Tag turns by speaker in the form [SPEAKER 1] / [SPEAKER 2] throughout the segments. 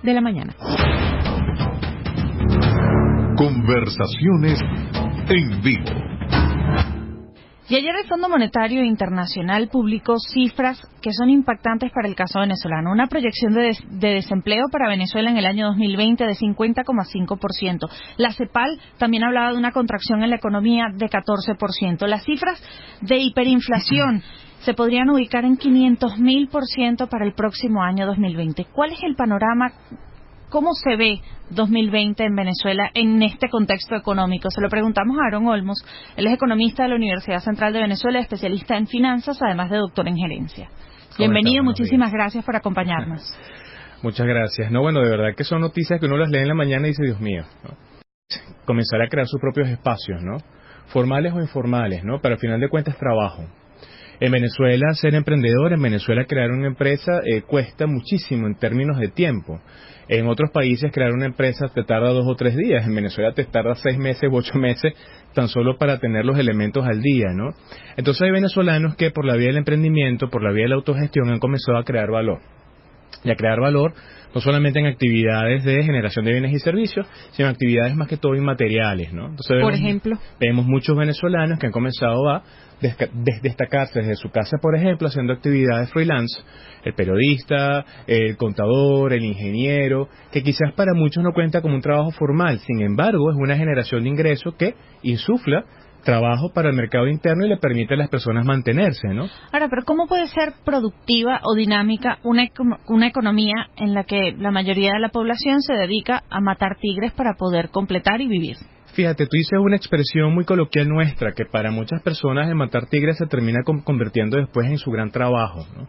[SPEAKER 1] de la mañana.
[SPEAKER 2] Conversaciones en vivo.
[SPEAKER 3] Y ayer el Fondo Monetario Internacional publicó cifras que son impactantes para el caso venezolano. Una proyección de desempleo para Venezuela en el año 2020 de 50,5%. La CEPAL también hablaba de una contracción en la economía de 14%. Las cifras de hiperinflación se podrían ubicar en 500.000% para el próximo año 2020. ¿Cuál es el panorama? ¿Cómo se ve 2020 en Venezuela en este contexto económico? Se lo preguntamos a Aaron Olmos. Él es economista de la Universidad Central de Venezuela, especialista en finanzas, además de doctor en gerencia. Bienvenido, muchísimas gracias por acompañarnos.
[SPEAKER 4] Muchas gracias. No, bueno, de verdad que son noticias que uno las lee en la mañana y dice, Dios mío, ¿no? Comenzar a crear sus propios espacios, ¿no? Formales o informales, ¿no? Pero al final de cuentas trabajo. En Venezuela ser emprendedor, en Venezuela crear una empresa cuesta muchísimo en términos de tiempo. En otros países crear una empresa te tarda 2 o 3 días, en Venezuela te tarda 6 meses u 8 meses tan solo para tener los elementos al día, ¿no? Entonces hay venezolanos que por la vía del emprendimiento, por la vía de la autogestión han comenzado a crear valor. Y a crear valor no solamente en actividades de generación de bienes y servicios, sino en actividades más que todo inmateriales, ¿no? Entonces
[SPEAKER 1] por ejemplo,
[SPEAKER 4] vemos muchos venezolanos que han comenzado a destacarse desde su casa, por ejemplo, haciendo actividades freelance, el periodista, el contador, el ingeniero, que quizás para muchos no cuenta como un trabajo formal, sin embargo es una generación de ingresos que insufla trabajo para el mercado interno y le permite a las personas mantenerse, ¿no?
[SPEAKER 3] Ahora, pero ¿cómo puede ser productiva o dinámica una economía en la que la mayoría de la población se dedica a matar tigres para poder completar y vivir?
[SPEAKER 4] Fíjate, tú dices una expresión muy coloquial nuestra, que para muchas personas el matar tigres se termina convirtiendo después en su gran trabajo, ¿no?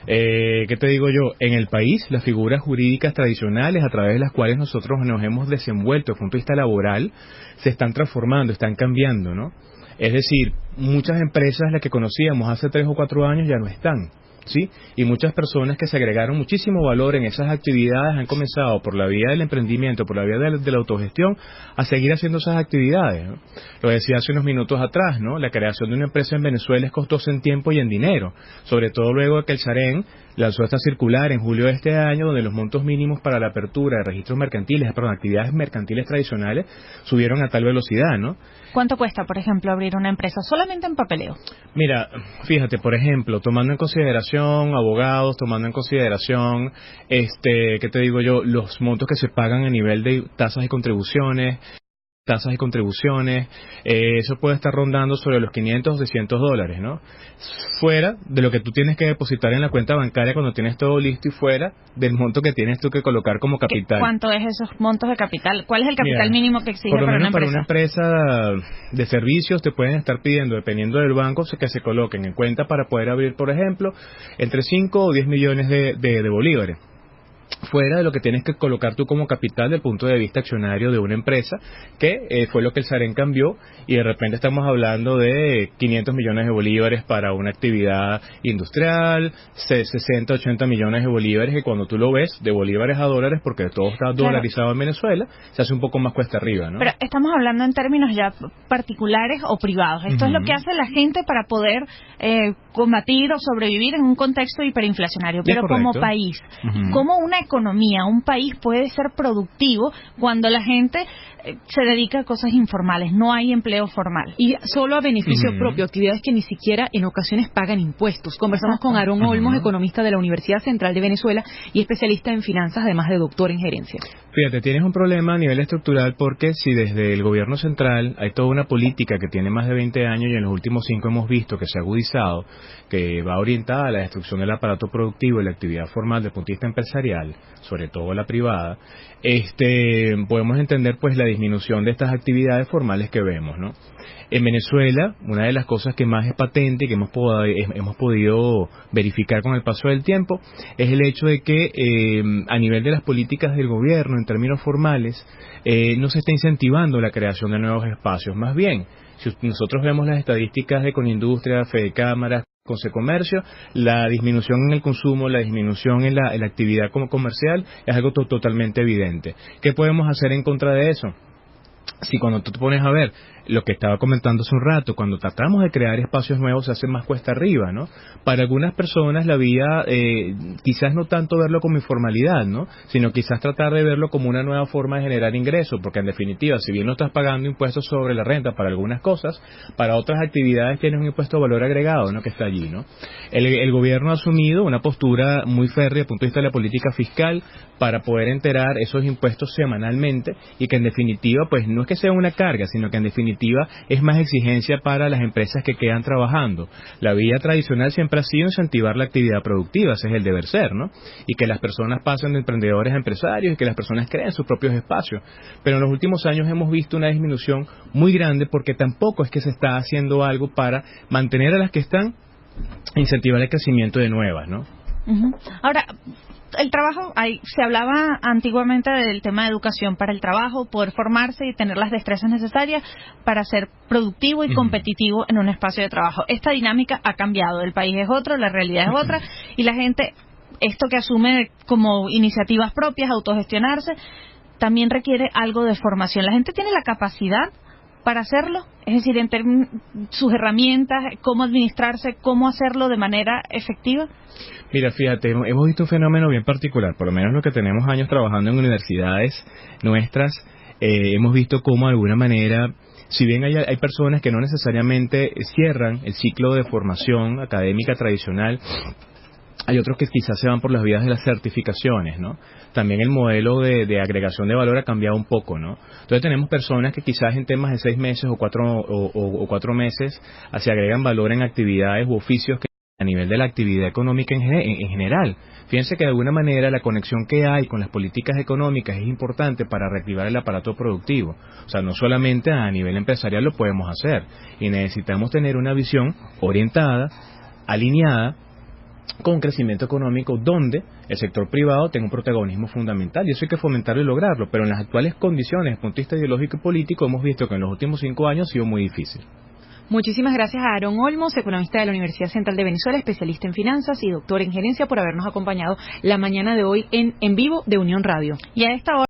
[SPEAKER 4] ¿Qué te digo yo? En el país, las figuras jurídicas tradicionales a través de las cuales nosotros nos hemos desenvuelto desde el punto de vista laboral se están transformando, están cambiando, ¿no? Es decir, muchas empresas, las que conocíamos hace 3 o 4 años, ya no están, ¿sí? Y muchas personas que se agregaron muchísimo valor en esas actividades han comenzado por la vía del emprendimiento, por la vía de la autogestión, a seguir haciendo esas actividades, ¿no? Lo decía hace unos minutos atrás, ¿no? La creación de una empresa en Venezuela es costosa en tiempo y en dinero, sobre todo luego de que el SAREN lanzó esta circular en julio de este año, donde los montos mínimos para la apertura de registros mercantiles, perdón, actividades mercantiles tradicionales, subieron a tal velocidad, ¿no?
[SPEAKER 3] ¿Cuánto cuesta, por ejemplo, abrir una empresa solamente en papeleo?
[SPEAKER 4] Mira, fíjate, por ejemplo, tomando en consideración abogados, tomando en consideración, ¿qué te digo yo? Los montos que se pagan a nivel de tasas y contribuciones, eso puede estar rondando sobre los $500 o $600, ¿no? Fuera de lo que tú tienes que depositar en la cuenta bancaria cuando tienes todo listo y fuera del monto que tienes tú que colocar como capital.
[SPEAKER 3] ¿Cuánto es esos montos de capital? ¿Cuál es el capital mínimo que exige
[SPEAKER 4] por lo
[SPEAKER 3] para una
[SPEAKER 4] menos
[SPEAKER 3] empresa?
[SPEAKER 4] Para una empresa de servicios te pueden estar pidiendo, dependiendo del banco, que se coloquen en cuenta para poder abrir, por ejemplo, entre 5 o 10 millones de bolívares. Fuera de lo que tienes que colocar tú como capital desde el punto de vista accionario de una empresa, que fue lo que el SAREN cambió, y de repente estamos hablando de 500 millones de bolívares para una actividad industrial, 60, 80 millones de bolívares, que cuando tú lo ves de bolívares a dólares, porque todo está dolarizado en Venezuela, se hace un poco más cuesta arriba, ¿no?
[SPEAKER 3] Pero estamos hablando en términos ya particulares o privados. Esto es lo que hace la gente para poder combatir o sobrevivir en un contexto hiperinflacionario. Pero como país, ¿cómo una economía, un país puede ser productivo cuando la gente se dedica a cosas informales, no hay empleo formal?
[SPEAKER 1] Y solo a beneficio propio, actividades que ni siquiera en ocasiones pagan impuestos. Conversamos con Aaron Olmos, economista de la Universidad Central de Venezuela y especialista en finanzas, además de doctor en gerencia.
[SPEAKER 4] Fíjate, tienes un problema a nivel estructural porque si desde el gobierno central hay toda una política que tiene más de 20 años y en los últimos 5 hemos visto que se ha agudizado, que va orientada a la destrucción del aparato productivo y la actividad formal desde el punto de vista empresarial, sobre todo la privada, podemos entender pues la disminución de estas actividades formales que vemos, ¿no? En Venezuela, una de las cosas que más es patente y que hemos podido verificar con el paso del tiempo es el hecho de que a nivel de las políticas del gobierno, en términos formales, no se está incentivando la creación de nuevos espacios. Más bien, si nosotros vemos las estadísticas de Conindustria, Fedecámaras, Concecomercio, la disminución en el consumo, la disminución en la actividad como comercial es algo totalmente evidente. ¿Qué podemos hacer en contra de eso? Si cuando tú te pones a ver lo que estaba comentando hace un rato, cuando tratamos de crear espacios nuevos se hace más cuesta arriba, ¿no? Para algunas personas la vida, quizás no tanto verlo como informalidad, ¿no? Sino quizás tratar de verlo como una nueva forma de generar ingresos, porque en definitiva, si bien no estás pagando impuestos sobre la renta para algunas cosas, para otras actividades tienes un impuesto de valor agregado, ¿no? Que está allí, ¿no? El gobierno ha asumido una postura muy férrea desde el punto de vista de la política fiscal para poder enterar esos impuestos semanalmente y que en definitiva, pues no es que sea una carga, sino que en definitiva es más exigencia para las empresas que quedan trabajando. La vía tradicional siempre ha sido incentivar la actividad productiva, ese es el deber ser, ¿no? Y que las personas pasen de emprendedores a empresarios y que las personas creen sus propios espacios. Pero en los últimos años hemos visto una disminución muy grande porque tampoco es que se está haciendo algo para mantener a las que están, incentivar el crecimiento de nuevas, ¿no?
[SPEAKER 3] Ahora, el trabajo, se hablaba antiguamente del tema de educación para el trabajo, poder formarse y tener las destrezas necesarias para ser productivo y competitivo en un espacio de trabajo. Esta dinámica ha cambiado, el país es otro, la realidad es otra, y la gente, esto que asume como iniciativas propias, autogestionarse, también requiere algo de formación. La gente tiene la capacidad para hacerlo, es decir, en sus herramientas, cómo administrarse, cómo hacerlo de manera efectiva.
[SPEAKER 4] Mira, fíjate, hemos visto un fenómeno bien particular, por lo menos los que tenemos años trabajando en universidades nuestras, hemos visto cómo de alguna manera, si bien hay personas que no necesariamente cierran el ciclo de formación académica tradicional, hay otros que quizás se van por las vías de las certificaciones, ¿no? También el modelo de agregación de valor ha cambiado un poco, ¿no? Entonces tenemos personas que quizás en temas de 6 meses o 4 meses se agregan valor en actividades u oficios que a nivel de la actividad económica en general. Fíjense que de alguna manera la conexión que hay con las políticas económicas es importante para reactivar el aparato productivo. O sea, no solamente a nivel empresarial lo podemos hacer y necesitamos tener una visión orientada, alineada, con crecimiento económico donde el sector privado tenga un protagonismo fundamental y eso hay que fomentarlo y lograrlo, pero en las actuales condiciones desde el punto de vista ideológico y político hemos visto que en los últimos 5 años ha sido muy difícil.
[SPEAKER 1] Muchísimas gracias a Aarón Olmos, economista de la Universidad Central de Venezuela, especialista en finanzas y doctor en gerencia, por habernos acompañado la mañana de hoy en vivo de Unión Radio.
[SPEAKER 3] Y a esta hora